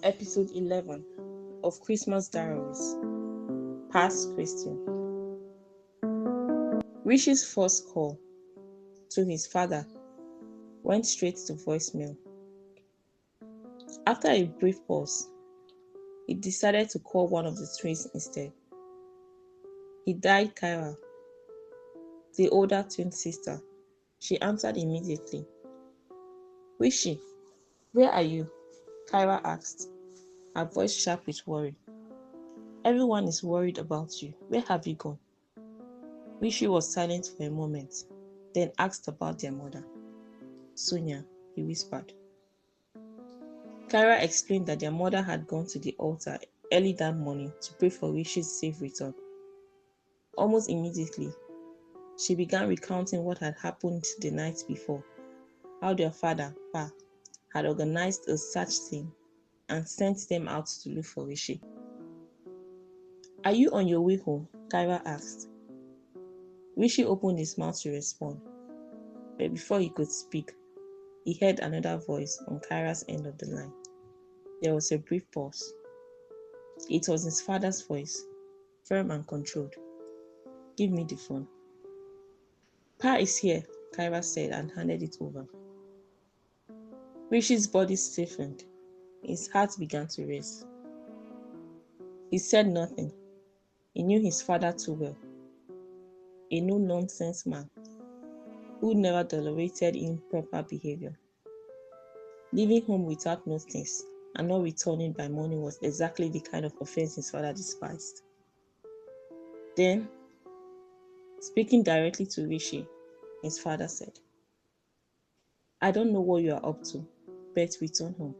Episode 11 of Christmas Dowries. Past question. Rishi's first call to his father went straight to voicemail. After a brief pause, he decided to call one of the twins instead. He dialed Kyra, the older twin sister. She answered immediately. Rishi, where are you? Kyra asked, her voice sharp with worry. Everyone is worried about you. Where have you gone? Rishi was silent for a moment, then asked about their mother. Sonia, he whispered. Kyra explained that their mother had gone to the altar early that morning to pray for Rishi's safe return. Almost immediately, she began recounting what had happened the night before, how their father, Pa, had organized a search team and sent them out to look for Rishi. Are you on your way home? Kyra asked. Rishi opened his mouth to respond, but before he could speak, he heard another voice on Kyra's end of the line. There was a brief pause. It was his father's voice, firm and controlled. Give me the phone. Pa is here, Kyra said and handed it over. Rishi's body stiffened. His heart began to race. He said nothing. He knew his father too well. A no-nonsense man who never tolerated improper behavior. Leaving home without notice and not returning by morning was exactly the kind of offense his father despised. Then, speaking directly to Rishi, his father said, I don't know what you are up to, but return home.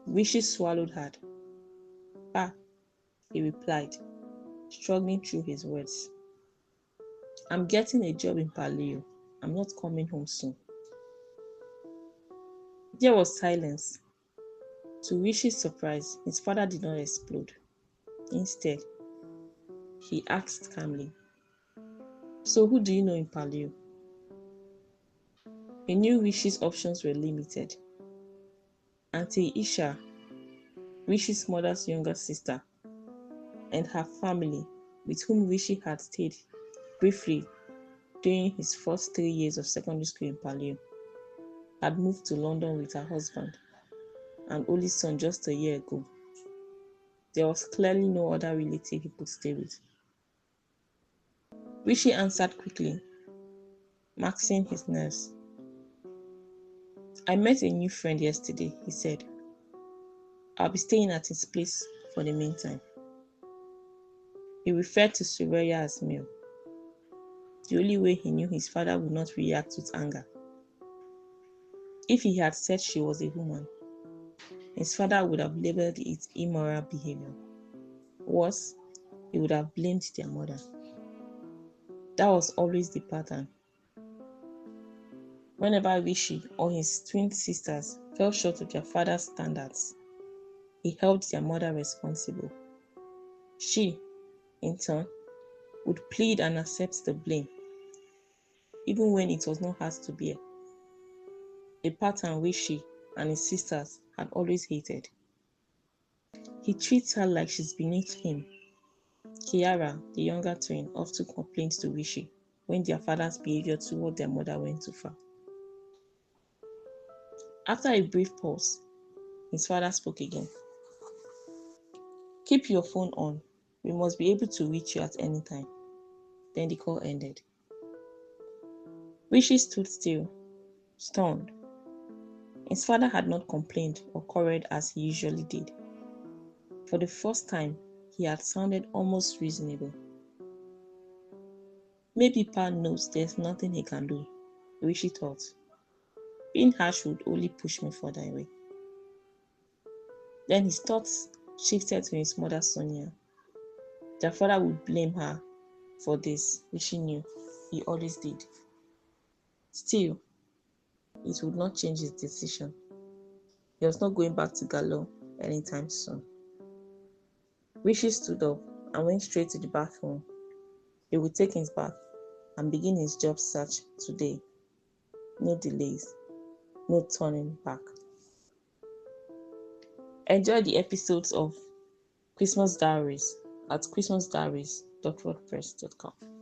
Rishi swallowed hard. Pa, he replied, struggling through his words. I'm getting a job in Paleo. I'm not coming home soon. There was silence. To Rishi's surprise, his father did not explode. Instead, he asked calmly, So who do you know in Paleo? He knew Rishi's options were limited. Auntie Isha, Rishi's mother's younger sister, and her family, with whom Rishi had stayed briefly during his first 3 years of secondary school in Paleo, had moved to London with her husband and only son just a year ago. There was clearly no other relative he could stay with. Rishi answered quickly, maxing his nerves. I met a new friend yesterday, he said. I'll be staying at his place for the meantime. He referred to Suraya as Mel, the only way he knew his father would not react with anger. If he had said she was a woman, his father would have labeled it immoral behavior. Worse, he would have blamed their mother. That was always the pattern. Whenever Rishi or his twin sisters fell short of their father's standards, he held their mother responsible. She, in turn, would plead and accept the blame, even when it was not hers to bear. A pattern Rishi and his sisters had always hated. He treats her like she's beneath him. Kyra, the younger twin, often complained to Rishi when their father's behavior toward their mother went too far. After a brief pause, his father spoke again. Keep your phone on. We must be able to reach you at any time. Then the call ended. Rishi stood still, stunned. His father had not complained or quarreled as he usually did. For the first time, he had sounded almost reasonable. Maybe Pa knows there's nothing he can do, Rishi thought. Being harsh would only push me further away. Then his thoughts shifted to his mother Sonia. Their father would blame her for this, which he knew he always did. Still, it would not change his decision. He was not going back to Gallo anytime soon. Rishi stood up and went straight to the bathroom. He would take his bath and begin his job search today. No delays, no turning back. Enjoy the episodes of Christmas Dowries at christmasdowries.wordpress.com.